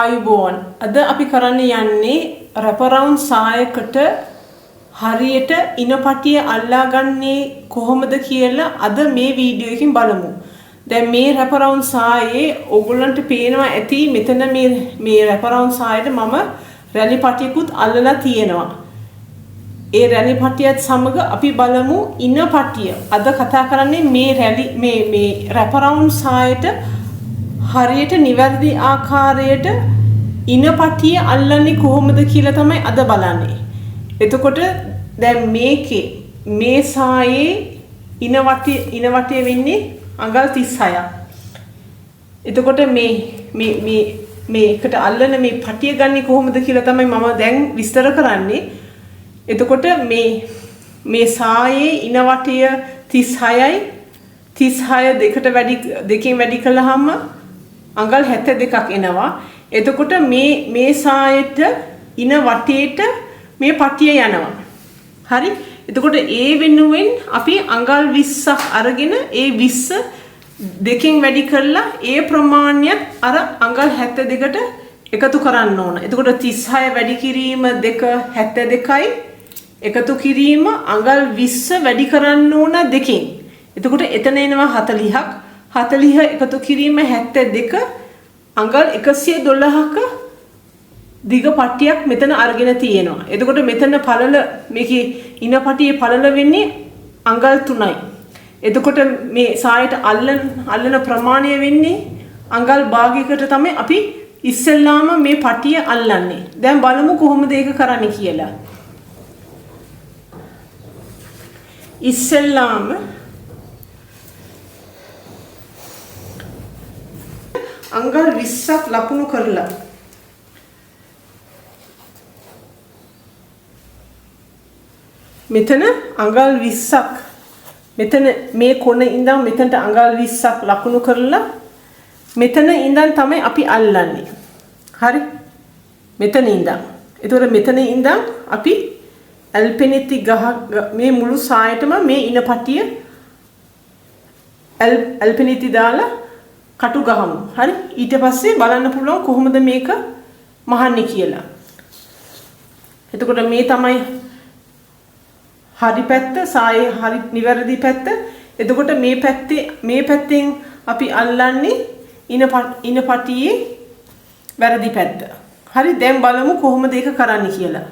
ආයුබෝවන් අද අපි කරන්න යන්නේ රැපරවුන්ඩ් සායකට හරියට ඉනපටිය අල්ලාගන්නේ කොහොමද කියලා අද මේ වීඩියෝ එකකින් බලමු. දැන් මේ රැපරවුන්ඩ් සායේ ඔයගොල්ලන්ට පේනවා ඇති මෙතන මේ රැපරවුන්ඩ් සායට මම රැලි පටියකුත් අල්ලලා තියෙනවා. ඒ රැලි පටියත් සමග අපි බලමු ඉනපටිය. අද කතා කරන්නේ මේ රැපරවුන්ඩ් සායට හරියට නිවැරදි ආකාරයට ඉනපටිය අල්ලන්නේ කොහොමද කියලා තමයි අද බලන්නේ. එතකොට දැන් මේ සායේ ඉනවටය වෙන්නේ අඟල් 36ක්. එතකොට මේ එකට අල්ලන මේ පටිය ගන්නේ කොහොමද කියලා තමයි මම දැන් විස්තර කරන්නේ. එතකොට මේ සායේ ඉනවටය 36යි 36 දෙකෙන් වැඩි කළාම අඟල් 72ක් එනවා. එතකොට මේ සායට ඉන වටේට මේ පටිය යනවා. හරි? එතකොට ඒ වෙනුවෙන් අපි අඟල් 20ක් අරගෙන ඒ 20 දෙකෙන් වැඩි කරලා ඒ ප්‍රමාණයත් අර අඟල් 72ට එකතු කරන්න ඕන. එතකොට 36 වැඩි කිරීම 72යි එකතු කිරීම අඟල් 20 වැඩි කරන්න ඕන දෙකෙන්. එතකොට එතන එනවා 40ක්. 40 එකතු කිරීම 72 අඟල් 112ක දිග පටියක් මෙතන අරගෙන තියෙනවා. එතකොට මෙතන පළල මේකේ ඉනපටියේ පළල වෙන්නේ අඟල් 3යි. එතකොට මේ සායට අල්ලන ප්‍රමාණය වෙන්නේ අඟල් භාගයකට තමයි අපි ඉස්සෙල්ලාම මේ පටිය අල්ලන්නේ. දැන් බලමු කොහොමද ඒක කරන්නේ කියලා. ඉස්සෙල්ලාම අඟල් 20ක් ලකුණු කරලා මෙතන අඟල් 20ක් මෙතන මේ කොන ඉඳන් මෙතනට අඟල් 20ක් ලකුණු කරලා මෙතන ඉඳන් තමයි අපි අල්ලන්නේ. හරි? මෙතන ඉඳන්. ඒතකොට මෙතන ඉඳන් අපි ඇල්පෙනිති මේ මුළු සායටම මේ ඉනපටිය ඇල්පෙනිති දාලා කටු ගහමු. හරි? ඊට පස්සේ බලන්න පුළුවන් කොහොමද මේක මහන්නේ කියලා. එතකොට මේ තමයි හරි පැත්ත, සායේ හරි නිවැරදි පැත්ත. එතකොට මේ පැත්තෙන් අපි අල්ලන්නේ ඉනපටියේ වැරදි පැත්ත. හරි? දැන් බලමු කොහොමද ඒක කරන්නේ කියලා.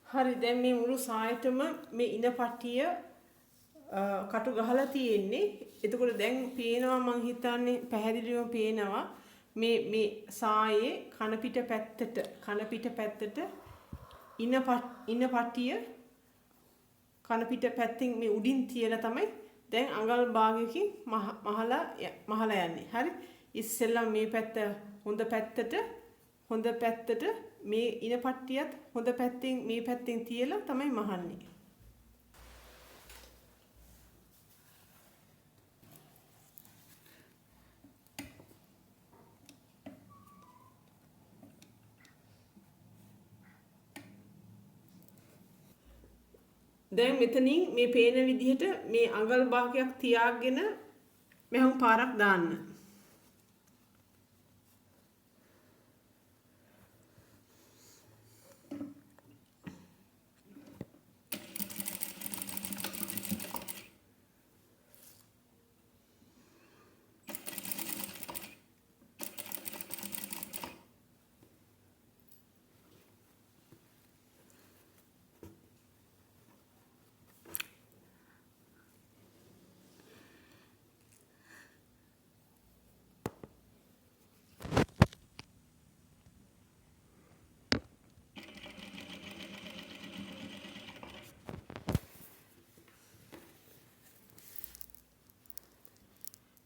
හරි, දැන් මේ මුළු සායටම මේ ඉනපටිය කටු ගහලා තියෙන්නේ. එතකොට දැන් පේනවා මං හිතන්නේ පැහැදිලිවම පේනවා මේ සායේ කන පිට පැත්තට ඉනපටිය කන පිට පැත්තෙන් මේ උඩින් තියලා තමයි දැන් අඟල් භාගයකින් මහලා යන්නේ. හරි? ඉස්සෙල්ලා මේ පැත්ත හොඳ පැත්තට මේ ඉනපටියත් හොඳ පැත්තෙන් මේ පැත්තෙන් තියලා තමයි මහන්නේ. දැන් මෙතනින් මේ පේන විදිහට මේ අඟල් භාගයක් තියාගෙන මෙහොම පාරක් දාන්න.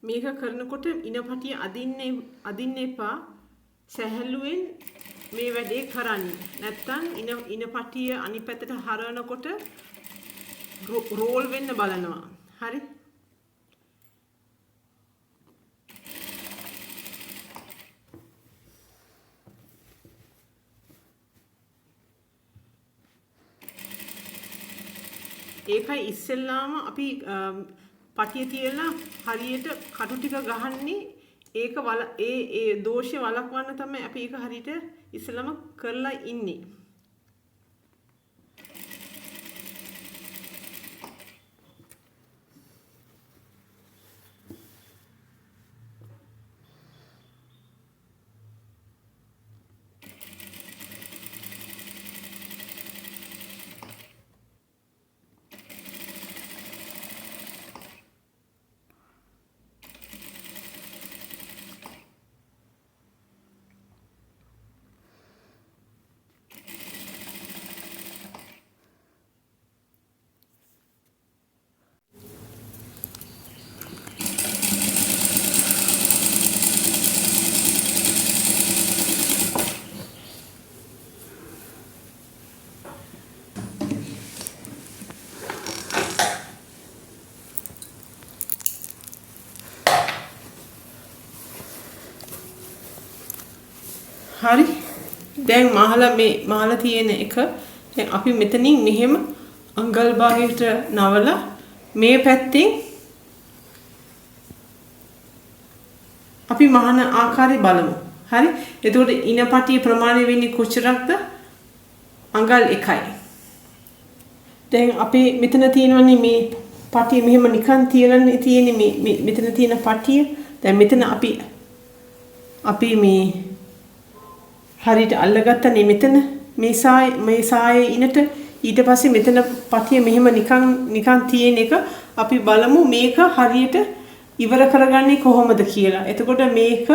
මේක කරනකොට ඉනපටිය අදින්න එපා. සැහැල්ලුවෙන් මේ වැඩේ කරන්න. නැත්තම් ඉනපටිය අනිත් පැත්තට හරවනකොට රෝල් වෙන්න බලනවා. හරි? ඒකයි ඉස්සෙල්ලාම අපි පටිය තියලා හරියට කටු ටික ගහන්නේ ඒක ඒ දෝෂය වළක්වන්න තමයි අපි ඒක හරියට ඉස්සලම කරලා ඉන්නේ. හරි. දැන් මහලා තියෙන එක දැන් අපි මෙතනින් මෙහෙම අඟල් භාගයට නවලා මේ පැත්තෙන් අපි මහන ආකාරය බලමු. හරි. එතකොට ඉනපටිය ප්‍රමාණය වෙන්නේ කොච්චරක්ද? අඟල් 1යි. දැන් අපි මෙතන තියෙනවනේ මේ පටිය මෙහෙම නිකන් තියෙන්නේ මේ මෙතන තියෙන පටිය. දැන් මෙතන අපි මේ හරියට අල්ලගත්තනේ මෙතන මේ සායේ ඉනට ඊට පස්සේ මෙතන පටිය මෙහෙම නිකන් තියෙන එක අපි බලමු මේක හරියට ඉවර කරගන්නේ කොහොමද කියලා. එතකොට මේක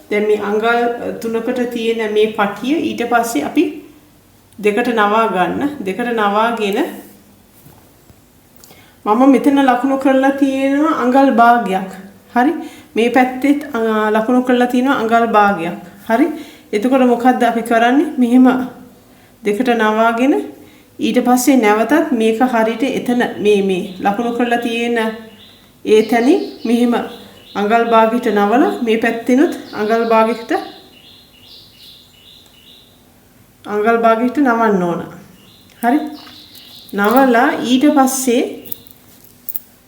දැන් මේ අඟල් 3කට තියෙන මේ පටිය ඊට පස්සේ අපි දෙකට නවා ගන්න. දෙකට නවාගෙන මම මෙතන ලකුණු කරලා තියෙනවා අඟල් භාගයක්. හරි. මේ පැත්තෙත් ලකුණු කරලා තියෙනවා අඟල් භාගයක්. හරි. එතකොට මොකද්ද අපි කරන්නේ? මෙහෙම දෙකට නවාගෙන ඊට පස්සේ නැවතත් මේක හරියට එතන මේ ලකුණු කරලා තියෙන ඒ තැනින් මෙහෙම අඟල් භාගයට නවලා මේ පැත්තෙනුත් අඟල් භාගයට නවන්න ඕන. හරි. නවලා ඊට පස්සේ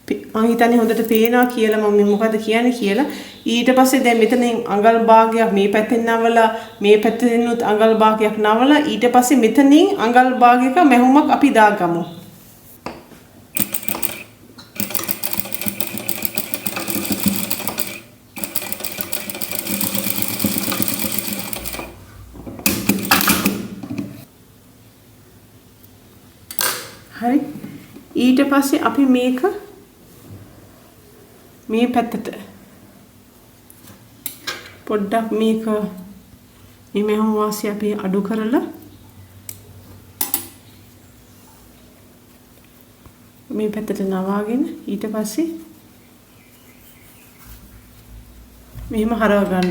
මම හිතන්නේ හොඳට පේනවා කියලා මම මොකද කියන්නේ කියලා. ඊට පස්සේ දැන් මෙතනින් අඟල් භාගයක් මේ පැත්තෙන් නවලා මේ පැත්තෙනුත් අඟල් භාගයක් නවලා ඊට පස්සේ මෙතනින් අඟල් භාගයක මැහුමක් අපි දාගමු. හරි. ඊට පස්සේ අපි මේක මේ පැත්තට පොඩ්ඩක් මේක මේ මහම වාසිය අපි අඩු කරලා මේ පැත්තට නවාගෙන ඊට පස්සේ මෙහෙම හරව ගන්න.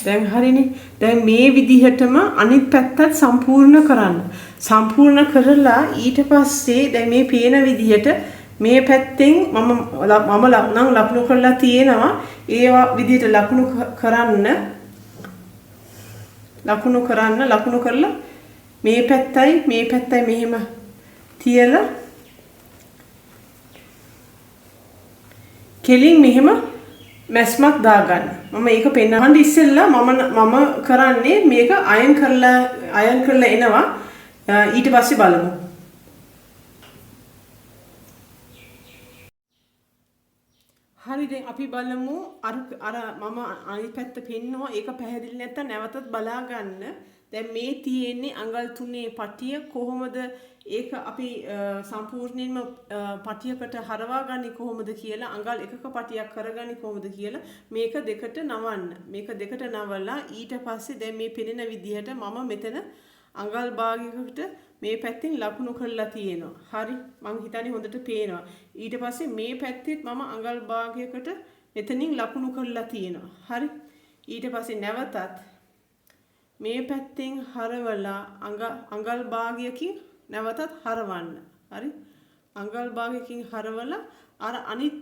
දැන් හරිනේ. දැන් මේ විදිහටම අනිත් පැත්තත් සම්පූර්ණ කරන්න. සම්පූර්ණ කරලා ඊට පස්සේ දැන් මේ පේන විදිහට මේ පැත්තෙන් මම නම් ලකුණු කරලා තියෙනවා. ඒ විදිහට ලකුණු කරලා මේ පැත්තයි මෙහෙම තියලා කෙලින් මෙහෙම මැස්මක් දාගන්න. මම ඒක පෙන්නන්න ඉස්සෙල්ලා මම කරන්නේ මේක අයන් කරලා එනවා. ඊට පස්සේ බලමු. හරි. දැන් අපි බලමු අර මම අනිත් පැත්ත පෙන්නවා. ඒක පැහැදිලි නැත්තම් නැවතත් බලා ගන්න. දැන් මේ තියෙන්නේ අඟල් 3 පටිය කොහොමද ඒක අපි සම්පූර්ණයෙන්ම පටියකට හරවා ගන්නේ කොහොමද කියලා අඟල් 1ක පටියක් කරගන්නේ කොහොමද කියලා මේක දෙකට නවන්න. මේක දෙකට නවලා ඊට පස්සේ දැන් මේ පෙනෙන විදිහට මම මෙතන අඟල් භාගයකට මේ පැත්තෙන් ලකුණු කරලා තියෙනවා. හරි. මං හිතන්නේ හොඳට පේනවා. ඊට පස්සේ මේ පැත්තෙත් මම අඟල් භාගයකට මෙතනින් ලකුණු කරලා තියෙනවා. හරි. ඊට පස්සේ නැවතත් මේ පැත්තෙන් හරවලා අඟල් භාගයකින් නැවතත් හරවන්න. හරි. අඟල් භාගයකින් හරවලා අර අනිත්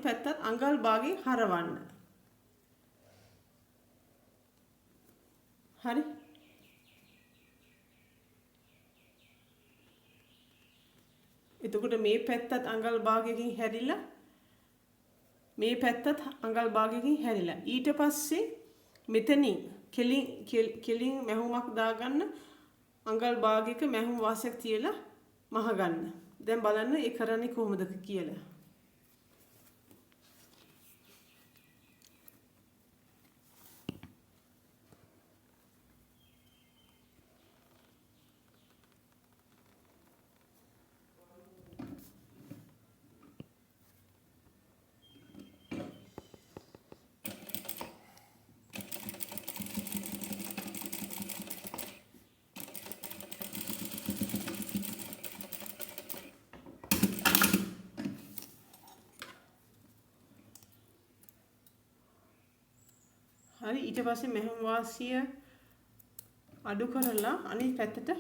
පැත්තත් අඟල් භාගයෙන් හරවන්න. හරි. එතකොට මේ පැත්තත් අඟල් භාගයකින් හැරිලා මේ පැත්තත් අඟල් භාගයකින් හැරිලා. ඊට පස්සේ මෙතනින් කෙලින් මැහුමක් දාගන්න අඟල් භාගයක මැහුම් වාසයක් තියලා මහ ගන්න. දැන් බලන්න ඒ කරන්නේ කොහොමද කියලා. හරි ඊට පස්සේ මැහුම් වාසිය අඩු කරලා අනිත් පැත්තට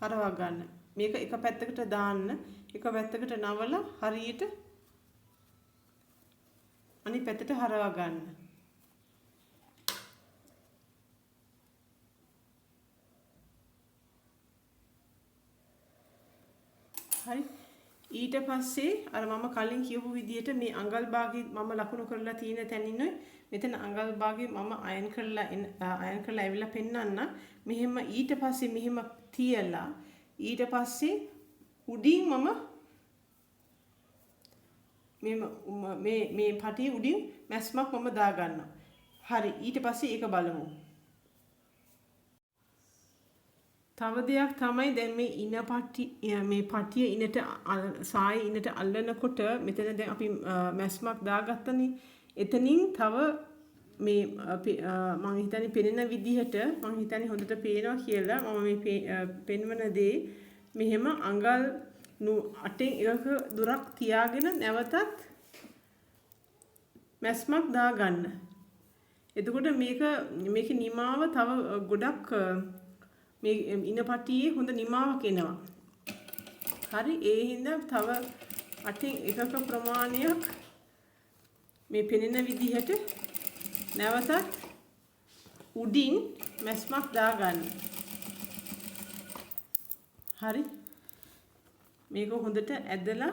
හරවා ගන්න. මේක එක පැත්තකට දාන්න, එක පැත්තකට නවලා හරියට අනිත් පැත්තට හරවා ගන්න. හරි ඊට පස්සේ අර මම කලින් කියපු විදිහට මේ අඟල් භාගය මම ලකුණු කරලා තියෙන තැනින් මෙතන අඟල් භාගය මම අයන් කරලා ඇවිල්ලා පෙන්නන්න. මෙහෙම ඊට පස්සේ මෙහෙම තියලා ඊට පස්සේ උඩින් මම මේ පටියේ උඩින් මැස්මක් මම දා ගන්නවා. හරි ඊට පස්සේ ඒක බලමු. තව දෙයක් තමයි දැන් මේ පටිය ඉනට සාය ඉනට අල්ලනකොට මෙතන දැන් අපි මැස්මක් දාගත්තනේ. එතනින් තව මේ මම හිතන්නේ පෙනෙන විදිහට මම හිතන්නේ හොඳට පේනවා කියලා මම මේ පෙන්වන දේ මෙහෙම අඟල් 8න් එකක දුරක් තියාගෙන නැවතත් මැස්මක් දාගන්න. එතකොට මේකේ නිමාව තව ගොඩක් මේ ඉන පටියේ හොඳ නිමාවක් එනවා. හරි ඒ හින්දා තව 8න් එකක ප්‍රමාණයක් මේ පෙනෙන විදිහට නැවතත් උඩින් මැස්මක් දාගන්න. හරි මේක හොඳට ඇදලා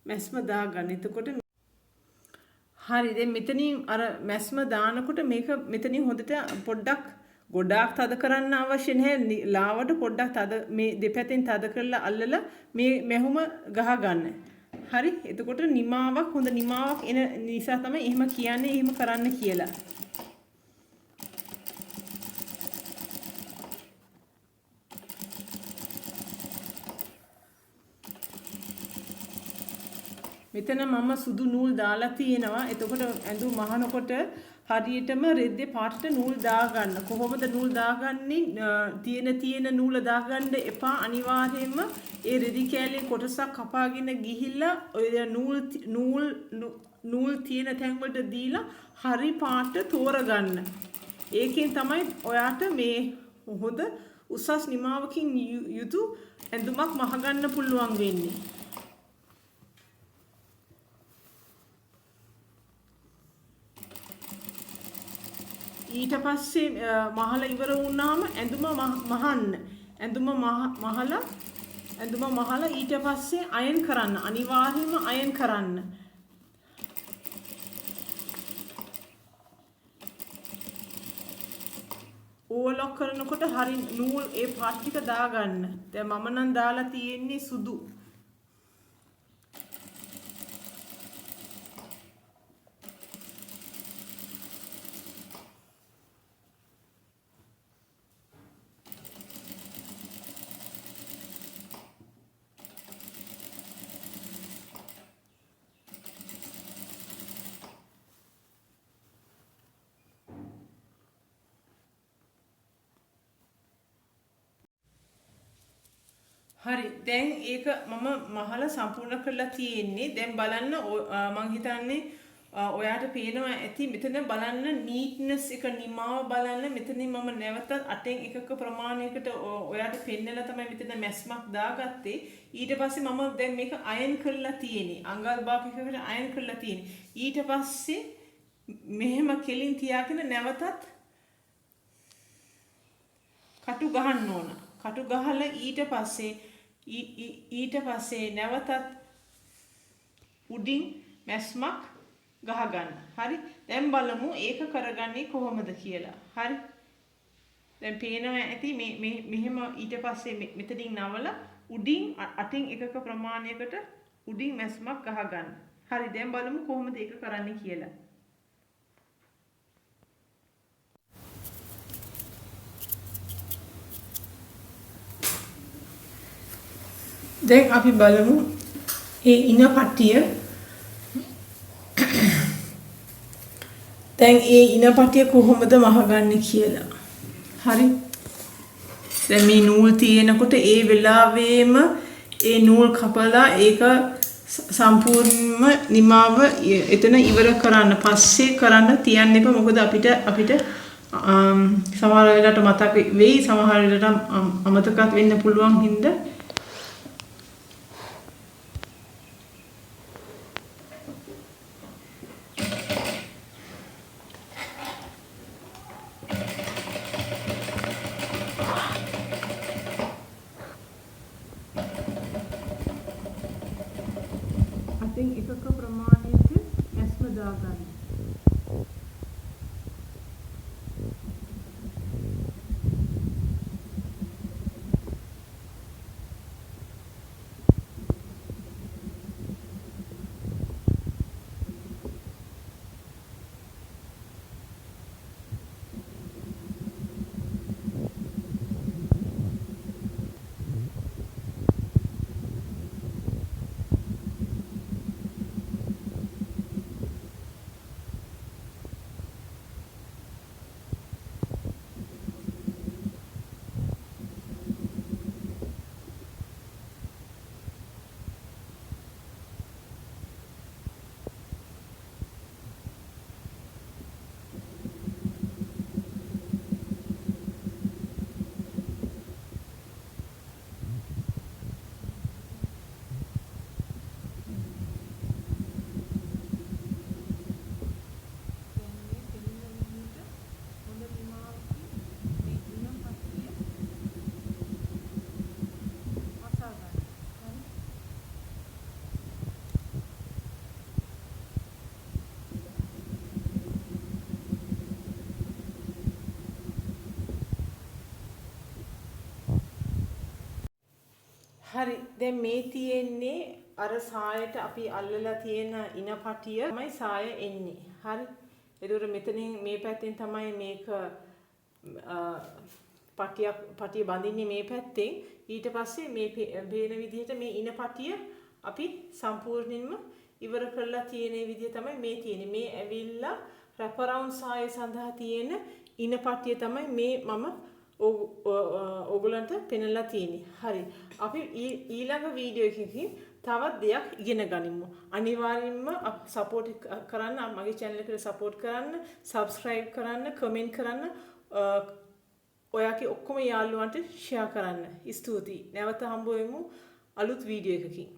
මැස්ම දාගන්න. එතකොට හරි දැන් මෙතනින් අර මැස්ම දානකොට මේක මෙතනින් හොඳට පොඩ්ඩක් ගොඩාක් තද කරන්න අවශ්‍ය නැහැ. ලාවට පොඩ්ඩක් තද මේ දෙපැත්තෙන් තද කරලා අල්ලලා මේ මැහුම ගහ ගන්න. හරි එතකොට නිමාවක් හොඳ නිමාවක් එන නිසා තමයි එහෙම කියන්නේ එහෙම කරන්න කියලා. මෙතන මම සුදු නූල් දාලා තියෙනවා. එතකොට ඇඳුම් මහනකොට හරියටම රෙද්දේ පාටට නූල් දාගන්න. කොහොමද නූල් දාගන්නේ? තියෙන නූල දාගන්න එපා. අනිවාර්යයෙන්ම ඒ රෙදි කෑල්ලේ කොටසක් කපාගෙන ගිහිල්ලා ඔය නූල් තියෙන තැන් වලට දීලා හරි පාට තෝරගන්න. ඒකෙන් තමයි ඔයාට මේ හොඳ උසස් නිමාවකින් යුතු ඇඳුමක් මහගන්න පුළුවන් වෙන්නේ. ඊට පස්සේ මහලා ඉවර වුණාම ඇඳුම මහන්න. ඇඳුම මහලා ඊට පස්සේ අයන් කරන්න. අනිවාර්යයෙන්ම අයන් කරන්න. ඕවර්ලොක් කරනකොට හරි නූල් ඒ පාට් ටික දාගන්න. දැන් මම නම් දාලා තියෙන්නේ සුදු. හරි දැන් ඒක මම මහලා සම්පූර්ණ කරලා තියෙන්නේ. දැන් බලන්න මං හිතන්නේ ඔයාට පේනවා ඇති මෙතන බලන්න නීට්නස් එක නිමාව බලන්න. මෙතනින් මම නැවතත් 8න් එකක ප්‍රමාණයකට ඔයාට පෙන්නලා තමයි මෙතන මැස්මක් දාගත්තේ. ඊට පස්සේ මම දැන් මේක අයන් කරලා තියෙන්නේ. අඟල් භාගයකට අයන් කරලා තියෙන්නේ. ඊට පස්සේ මෙහෙම කෙලින් තියාගෙන නැවතත් කටු ගහන්න ඕන. කටු ගහලා ඊට පස්සේ ඊට පස්සේ නැවතත් උඩින් මැස්මක් ගහගන්න. හරි. දැන් බලමු ඒක කරගන්නේ කොහොමද කියලා. හරි. දැන් පේනවා ඇති මෙහෙම ඊට පස්සේ මෙතනින් නවලා උඩින් අතින් එකක ප්‍රමාණයකට උඩින් මැස්මක් ගහගන්න. හරි. දැන් බලමු කොහොමද ඒක කරන්නේ කියලා. දැන් අපි බලමු ඒ ඉන පටිය දැන් ඒ ඉන පටිය කොහොමද මහගන්නේ කියලා. හරි. දැන් මේ නූල් තියෙනකොට ඒ වෙලාවෙම ඒ නූල් කපලා ඒක සම්පූර්ණයෙන්ම නිමාව එතන ඉවර කරන්න. පස්සේ කරන්න තියන්න එපා. මොකද අපිට සමහර වෙලාවට මතක වෙයි, සමහර වෙලාවට අමතකත් වෙන්න පුළුවන් හින්දා අතින් එකක ප්‍රමාණයක මැස්ම දාගන්න. හරි. දැන් මේ තියෙන්නේ අර සායට අපි අල්ලලා තියෙන ඉනපටිය තමයි සාය එන්නේ. හරි. ඒකට මෙතනින් මේ පැත්තෙන් තමයි මේක පටිය බඳින්නේ මේ පැත්තෙන්. ඊට පස්සේ මේ බේන විදිහට මේ ඉනපටිය අපි සම්පූර්ණයෙන්ම ඉවර කරලා තියෙන විදිහ තමයි මේ තියෙන්නේ. මේ ඇවිල්ලා රැප් අරවුන්ඩ් සාය සඳහා තියෙන ඉනපටිය තමයි මේ මම ඔයගලන්ට පෙන්නලා තියෙන්නේ. හරි. අපි ඊළඟ වීඩියෝ එකකින් තවත් දෙයක් ඉගෙන ගනිමු. අනිවාර්යයෙන්ම සපෝට් කරන්න, මගේ channel එකට සපෝට් කරන්න, subscribe කරන්න, comment කරන්න, ඔයාගේ ඔක්කොම යාළුවන්ට share කරන්න. ස්තුතියි. නැවත හම්බ වෙමු අලුත් වීඩියෝ එකකින්.